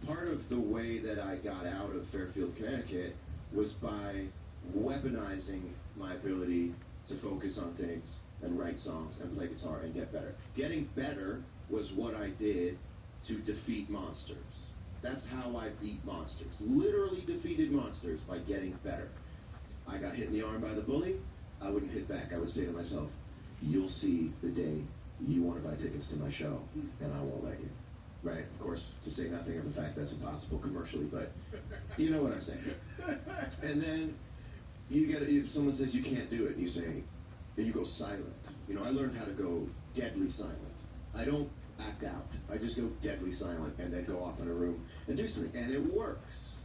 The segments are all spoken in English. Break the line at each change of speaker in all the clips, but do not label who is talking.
part of the way that I got out of Fairfield, Connecticut was by weaponizing my ability to focus on things and write songs and play guitar and get better. Getting better was what I did to defeat monsters. That's how I beat monsters. Literally defeated monsters by getting better. I got hit in the arm by the bully, I wouldn't hit back. I would say to myself, you'll see the day you want to buy tickets to my show, and I won't let you. Right? Of course, to say nothing of the fact that's impossible commercially, but you know what I'm saying. And then someone says you can't do it, and you say, and you go silent. You know, I learned how to go deadly silent. I don't act out. I just go deadly silent and then go off in a room and do something, and it works.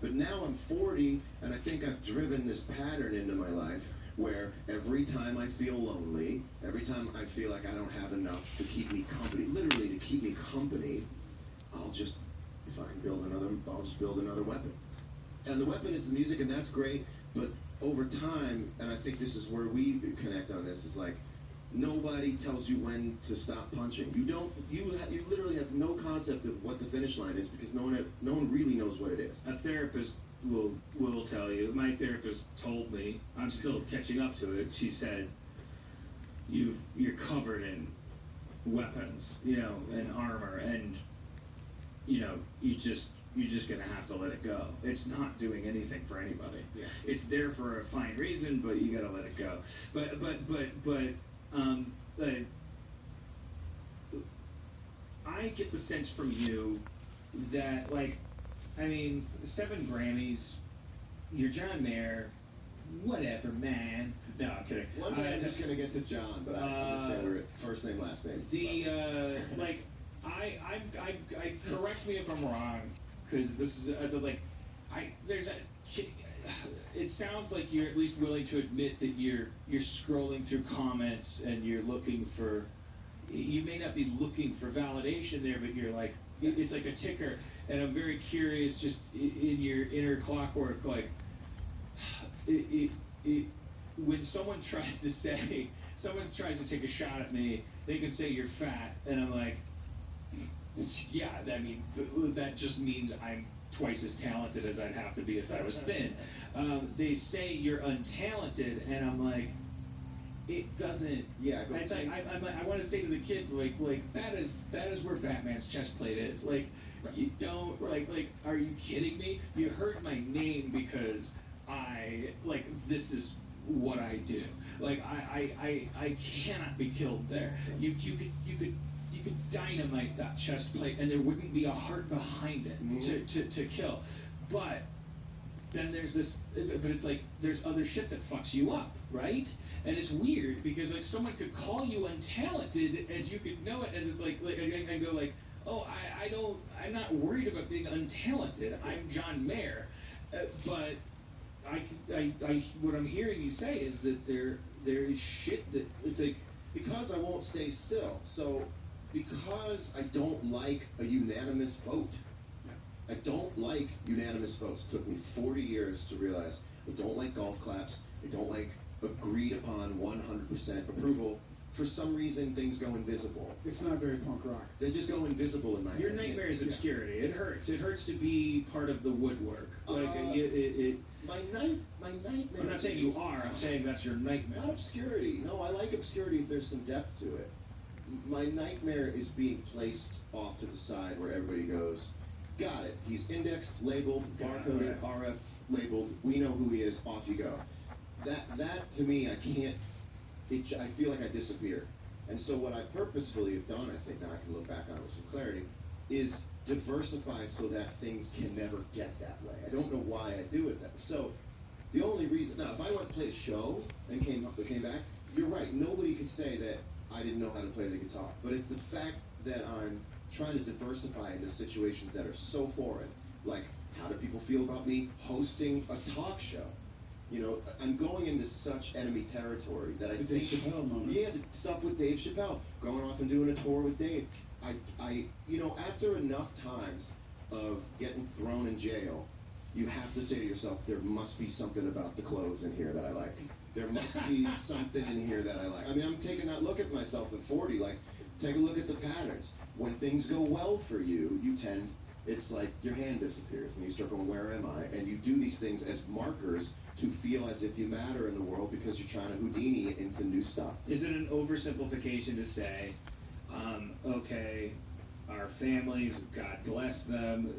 But now I'm 40, and I think I've driven this pattern into my life where every time I feel lonely, every time I feel like I don't have enough to keep me company, literally to keep me company, I'll just build another weapon. And the weapon is the music, and that's great, but over time, and I think this is where we connect on this, is like, nobody tells you when to stop punching. You literally have no concept of what the finish line is because no one really knows what it is.
A therapist will tell you. My therapist told me, I'm still catching up to it. She said, you're covered in weapons, and armor, and you're just gonna have to let it go. It's not doing anything for anybody.
Yeah.
It's there for a fine reason, but you gotta let it go. But I get the sense from you that, 7 Grammys, you're John Mayer, whatever, man. No, I'm kidding.
One day I'm just gonna get to John, but I understand we're at first name, last name.
I correct me if I'm wrong, because this is it sounds like you're at least willing to admit that you're scrolling through comments and you're looking for, you may not be looking for validation there, but you're like,
yes.
It's like a ticker, and I'm very curious, just in your inner clockwork, when someone tries to take a shot at me, they can say you're fat, and I'm like, yeah, that just means I'm twice as talented as I'd have to be if I was thin. They say you're untalented, and I'm like, it doesn't.
Yeah.
It's like I want to say to the kid, that is where Batman's chest plate is. Like, you don't Are you kidding me? You heard my name because this is what I do. I cannot be killed there. You could dynamite that chest plate and there wouldn't be a heart behind it to kill. But then there's this, but it's like there's other shit that fucks you up, right? And it's weird because someone could call you untalented and you could know it, and it's and go oh, I'm not worried about being untalented. I'm John Mayer, but what I'm hearing you say is that there is shit that it's like,
because I won't stay still. So because I don't like a unanimous vote. I don't like unanimous votes. It took me 40 years to realize I don't like golf claps. I don't like agreed upon 100% approval. For some reason, things go invisible.
It's not very punk rock.
They just go invisible in my head.
Your nightmare is obscurity. It hurts. It hurts to be part of the woodwork.
My nightmare.
I'm not saying you are. I'm saying that's your nightmare.
Not obscurity. No, I like obscurity if there's some depth to it. My nightmare is being placed off to the side where everybody goes, got it. He's indexed, labeled, barcoded, RF labeled. We know who he is. Off you go. That to me, I can't. I feel like I disappear. And so what I purposefully have done, I think now I can look back on it with some clarity, is diversify so that things can never get that way. I don't know why I do it that way. So the only reason, now if I went to play a show and came back, you're right. Nobody could say that I didn't know how to play the guitar. But it's the fact that I'm trying to diversify into situations that are so foreign. Like, how do people feel about me hosting a talk show? I'm going into such enemy territory that I think...
Dave Chappelle moments.
Yeah, the stuff with Dave Chappelle. Going off and doing a tour with Dave. After enough times of getting thrown in jail, you have to say to yourself, there must be something about the clothes in here that I like. There must be something in here that I like. I'm taking that look at myself at 40, take a look at the patterns. When things go well for you, you tend it's like your hand disappears and you start going, where am I? And you do these things as markers to feel as if you matter in the world because you're trying to Houdini into new stuff.
Is it an oversimplification to say, okay, our families, God bless them,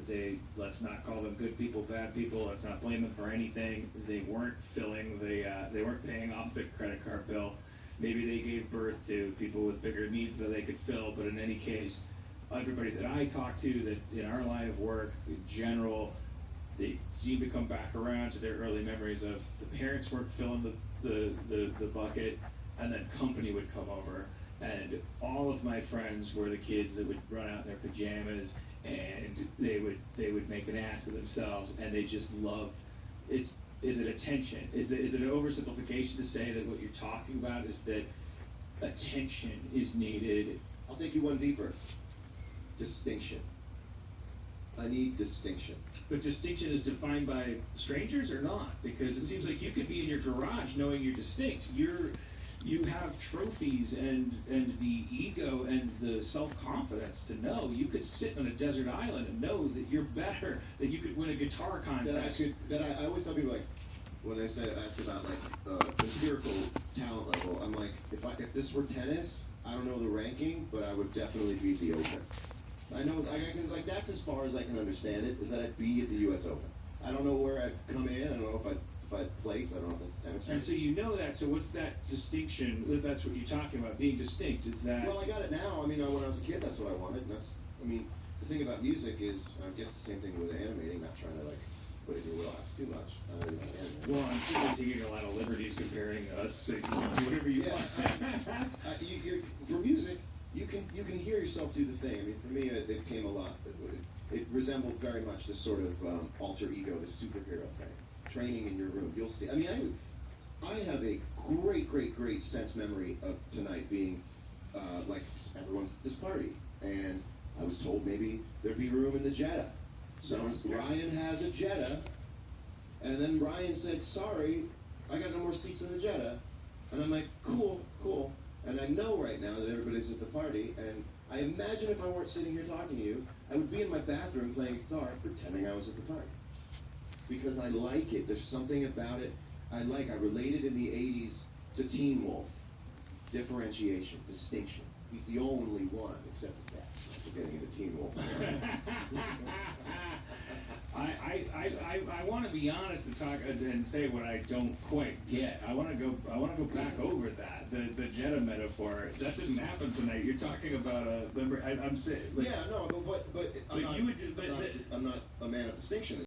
let's not call them good people, bad people, let's not blame them for anything. They weren't they weren't paying off the credit card bill. Maybe they gave birth to people with bigger needs that they could fill, but in any case, everybody that I talk to that in our line of work, in general, they seem to come back around to their early memories of the parents weren't filling the bucket, and then company would come over. And all of my friends were the kids that would run out in their pajamas and they would make an ass of themselves, and they just loved it's is it attention? Is it an oversimplification to say that what you're talking about is that attention is needed?
I'll take you one deeper. Distinction. I need distinction.
But distinction is defined by strangers or not? Because it seems like you could be in your garage knowing you're distinct. You have trophies and the ego and the self-confidence to know you could sit on a desert island and know that you're better, that you could win a guitar contest.
I always tell people, like, when they ask about like empirical talent level, I'm like, if this were tennis, I don't know the ranking, but I would definitely beat the Open. I know, I can, like, that's as far as I can understand it, is that I'd be at the U.S. Open. I don't know where I'd come in, I don't know if I'd place, I don't know if that's tennis.
And so you know that, so what's that distinction, if that's what you're talking about, being distinct, is that...
Well, I got it now. I mean, when I was a kid, that's what I wanted, and that's, I mean, the thing about music is, I guess the same thing with animating, not trying to, like, put it in your wheelhouse too much. I don't even animate.
Well, I'm certainly taking a lot of liberties comparing us, so you can do whatever you want.
For music, you can hear yourself do the thing. I mean, for me, it came a lot. It resembled very much this sort of alter ego, this superhero thing. Training in your room, you'll see. I mean, I have a great sense memory of tonight being like everyone's at this party, and I was told maybe there'd be room in the Jetta. So Ryan has a Jetta, and then Ryan said, "Sorry, I got no more seats in the Jetta," and I'm like, "Cool." And I know right now that everybody's at the party, and I imagine if I weren't sitting here talking to you, I would be in my bathroom playing guitar, pretending I was at the party. Because I like it. There's something about it I like. I related in the 80s to Teen Wolf. Differentiation, distinction. He's the only one, except the cat. We're getting into Teen Wolf.
I want to be honest and talk and say what I don't quite get. I want to go back over that. The Jetta metaphor. That didn't happen tonight. You're talking about I'm saying.
Yeah, no, but I'm not a man of distinction.